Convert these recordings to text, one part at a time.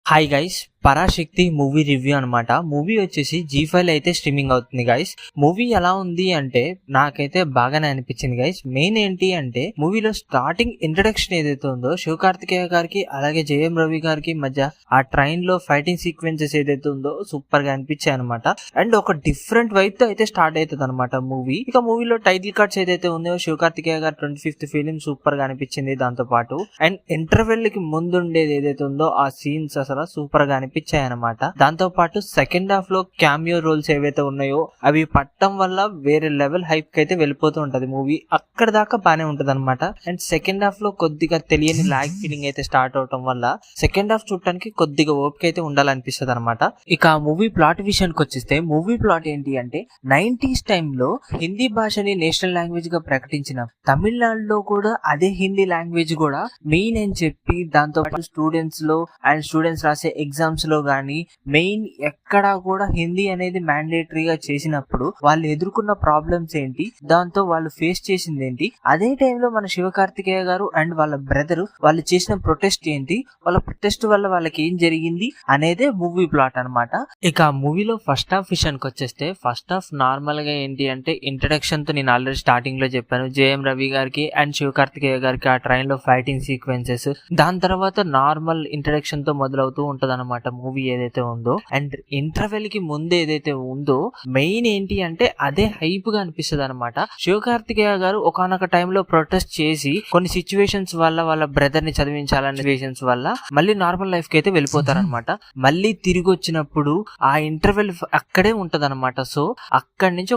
Hi guys, Parashakti movie review అనమాట. Movie వచ్చేసి G5 అయితే స్ట్రీమింగ్ అవుతుంది గైస్. మూవీ ఎలా ఉంది అంటే నాకైతే బాగానే అనిపించింది గైస్. మెయిన్ ఏంటి అంటే మూవీలో స్టార్టింగ్ ఇంట్రడక్షన్ ఏదైతే ఉందో శివకార్తికేయ గారికి అలాగే జయం రవి గారికి మధ్య ఆ ట్రైన్ లో ఫైటింగ్ సీక్వెన్సెస్ ఏదైతే ఉందో సూపర్ గా అనిపించాయి అనమాట. అండ్ ఒక డిఫరెంట్ వైప్ తో అయితే స్టార్ట్ అవుతుంది అనమాట మూవీ. ఇక మూవీలో టైటిల్ కార్డ్స్ ఏదైతే ఉందో శివకార్తికేయ గారు 25th ఫిలిం సూపర్ గా అనిపించింది. దాంతో పాటు అండ్ ఇంటర్వెల్ కి ముందుండేది ఏదైతే ఉందో ఆ సీన్స్ అసలు సూపర్ గా అనిపించాయి అనమాట. దాంతో పాటు సెకండ్ హాఫ్ లో క్యామియో రోల్స్ ఏవైతే ఉన్నాయో అవి పట్టడం వల్ల వేరే లెవెల్ హైప్ కి అయితే వెళ్ళిపోతూ ఉంటది మూవీ. అక్కడ దాకా బానే ఉంటది అనమాట. అండ్ సెకండ్ హాఫ్ లో కొద్దిగా తెలియని లాగ్ ఫీలింగ్ అయితే స్టార్ట్ అవటం వల్ల సెకండ్ హాఫ్ చూడటానికి కొద్దిగా ఓపిక అయితే ఉండాలనిపిస్తుంది అనమాట. ఇక మూవీ ప్లాట్ విషయానికి వచ్చేస్తే మూవీ ప్లాట్ ఏంటి అంటే 90s టైంలో హిందీ భాషని నేషనల్ లాంగ్వేజ్ గా ప్రకటించిన తమిళనాడులో కూడా అదే హిందీ లాంగ్వేజ్ కూడా మెయిన్ అని చెప్పి దాంతో పాటు స్టూడెంట్స్ లో అండ్ స్టూడెంట్స్ రాసే ఎగ్జామ్స్ లో గానీ మెయిన్ ఎక్కడా కూడా హిందీ అనేది మ్యాండేటరీగా చేసినప్పుడు వాళ్ళు ఎదుర్కొన్న ప్రాబ్లమ్స్ ఏంటి, దాంతో వాళ్ళు ఫేస్ చేసింది ఏంటి, అదే టైంలో మన శివకార్తికేయ గారు అండ్ వాళ్ళ బ్రదర్ వాళ్ళు చేసిన ప్రొటెస్ట్ ఏంటి, వాళ్ళ ప్రొటెస్ట్ వల్ల వాళ్ళకి ఏం జరిగింది అనేదే మూవీ ప్లాట్ అనమాట. ఇక మూవీలో ఫస్ట్ హాఫ్ విషయానికి వచ్చేస్తే ఫస్ట్ హాఫ్ నార్మల్ గా ఏంటి అంటే ఇంట్రడక్షన్ తో నేను ఆల్రెడీ స్టార్టింగ్ లో చెప్పాను జేఎం రవి గారికి అండ్ శివకార్తికేయ గారికి ఆ ట్రైన్ లో ఫైటింగ్ సీక్వెన్సెస్, దాని తర్వాత నార్మల్ ఇంట్రడక్షన్ తో మొదలవుతూ ఉంటది అనమాట మూవీ ఏదైతే ఉందో. అండ్ ఇంటర్వెల్ కి ముందు ఏదైతే ఉందో మెయిన్ ఏంటి అంటే అదే హైప్ గా అనిపిస్తుంది అనమాట. శివకార్తికేయ గారు ఒకానొక టైంలో ప్రొటెస్ట్ చేసి కొన్ని సిచ్యువేషన్స్ వల్ల వాళ్ళ బ్రదర్ ని చదివించాలనే సిచ్యువేషన్స్ వల్ల మళ్ళీ నార్మల్ లైఫ్ కి అయితే వెళ్ళిపోతారనమాట. మళ్ళీ తిరిగి వచ్చినప్పుడు ఆ ఇంటర్వెల్ అక్కడే ఉంటది అనమాట. సో అక్కడి నుంచి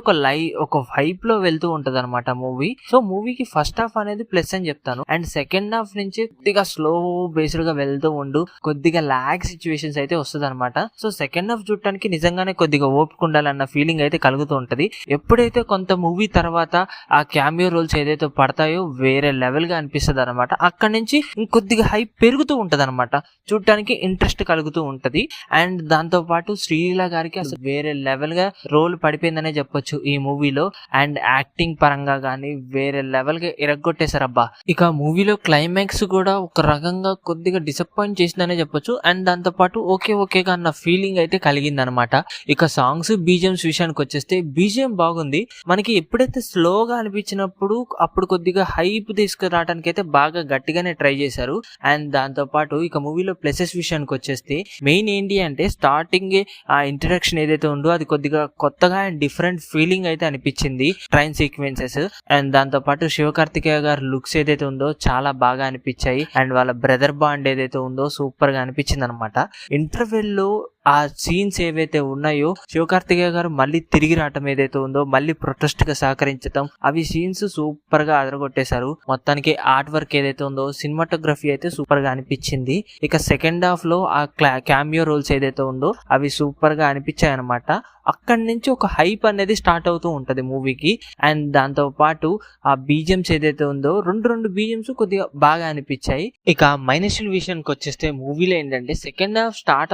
ఒక హైప్ లో వెళ్తూ ఉంటది అనమాట మూవీ. సో మూవీకి ఫస్ట్ హాఫ్ అనేది ప్లస్ అని చెప్తాను. అండ్ సెకండ్ హాఫ్ నుంచి కొద్దిగా స్లో బేస్డ్ గా వెళ్తూ ఉండు కొద్దిగా లాగ్ సిచ్యువేషన్స్ అయితే వస్తుంది అనమాట. సో సెకండ్ హాఫ్ చూడటానికి నిజంగానే కొద్దిగా ఓపిక ఉండాలన్న ఫీలింగ్ అయితే కలుగుతూ ఉంటది. ఎప్పుడైతే కొంత మూవీ తర్వాత ఆ క్యామియో రోల్స్ ఏదైతే పడతాయో వేరే లెవెల్ గా అనిపిస్తుంది అనమాట. అక్కడి నుంచి ఇంకొద్దిగా హైప్ పెరుగుతూ ఉంటది అనమాట, చూడటానికి ఇంట్రెస్ట్ కలుగుతూ ఉంటది. అండ్ దాంతో పాటు శ్రీలీల గారికి అసలు వేరే లెవెల్ గా రోల్ పడిపోయిందనే చెప్పొచ్చు ఈ మూవీలో. అండ్ యాక్టింగ్ పరంగా గానీ వేరే లెవెల్ గా ఇరగొట్టేశారు అబ్బా. ఇక మూవీలో క్లైమాక్స్ కూడా ఒక రకంగా కొద్దిగా డిసప్పాయింట్ చేసిందనే చెప్పొచ్చు. అండ్ దాంతో పాటు ఓకేగా అన్న ఫీలింగ్ అయితే కలిగింది అనమాట. ఇక సాంగ్స్ బీజిఎంస్ విషయానికి వచ్చేస్తే బీజిఎం బాగుంది. మనకి ఎప్పుడైతే స్లోగా అనిపించినప్పుడు అప్పుడు కొద్దిగా హైప్ తీసుకురావడానికి అయితే బాగా గట్టిగానే ట్రై చేశారు. అండ్ దాంతో పాటు ఇక మూవీలో ప్లసెస్ విషయానికి వచ్చేస్తే మెయిన్ ఏంటి అంటే స్టార్టింగ్ ఆ ఇంట్రడక్షన్ ఏదైతే ఉందో అది కొద్దిగా కొత్తగా అండ్ డిఫరెంట్ ఫీలింగ్ అయితే అనిపించింది, ట్రైన్ సీక్వెన్సెస్. అండ్ దాంతో పాటు శివకార్తికేయ గారి లుక్స్ ఏదైతే ఉందో చాలా బాగా అనిపించాయి. అండ్ వాళ్ళ బ్రదర్ బాండ్ ఏదైతే ఉందో సూపర్ గా అనిపించింది అనమాట. ఇంటర్వెల్ లో ఆ సీన్స్ ఏవైతే ఉన్నాయో శివకార్తికేయ గారు మళ్ళీ తిరిగి రావటం ఏదైతే ఉందో మళ్ళీ ప్రొటెస్ట్ గా సహకరించడం, అవి సీన్స్ సూపర్ గా అదరగొట్టేశారు. మొత్తానికి ఆర్ట్ వర్క్ ఏదైతే ఉందో సినిమాటోగ్రఫీ అయితే సూపర్ గా అనిపించింది. ఇక సెకండ్ హాఫ్ లో ఆ క్యామియో రోల్స్ ఏదైతే ఉందో అవి సూపర్ గా అనిపించాయి అనమాట. అక్కడి నుంచి ఒక హైప్ అనేది స్టార్ట్ అవుతూ ఉంటది మూవీకి. అండ్ దాంతో పాటు ఆ బీజిఎంస్ ఏదైతే ఉందో రెండు బీజిఎంస్ కొద్దిగా బాగా అనిపించాయి. ఇక మైనస్ విషయానికి వచ్చేస్తే మూవీలో ఏంటంటే సెకండ్ హాఫ్ స్టార్ట్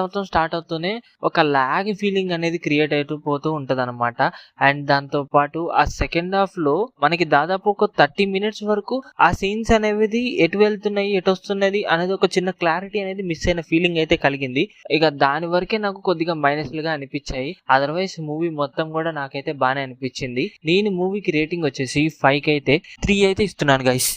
అవుతూనే ఒక లాగ్ ఫీలింగ్ అనేది క్రియేట్ అయిపోతూ ఉంటది అనమాట. అండ్ దాంతో పాటు ఆ సెకండ్ హాఫ్ లో మనకి దాదాపు ఒక 30 minutes వరకు ఆ సీన్స్ అనేది ఎటు వెళ్తున్నాయి ఎటు వస్తున్నది అనేది ఒక చిన్న క్లారిటీ అనేది మిస్ అయిన ఫీలింగ్ అయితే కలిగింది. ఇక దాని వరకే నాకు కొద్దిగా మైనస్లుగా అనిపించాయి. అదర్వైజ్ మూవీ మొత్తం కూడా నాకైతే బాగానే అనిపించింది. నేను మూవీకి రేటింగ్ వచ్చేసి 5 అయితే 3 అయితే ఇస్తున్నాను గైస్.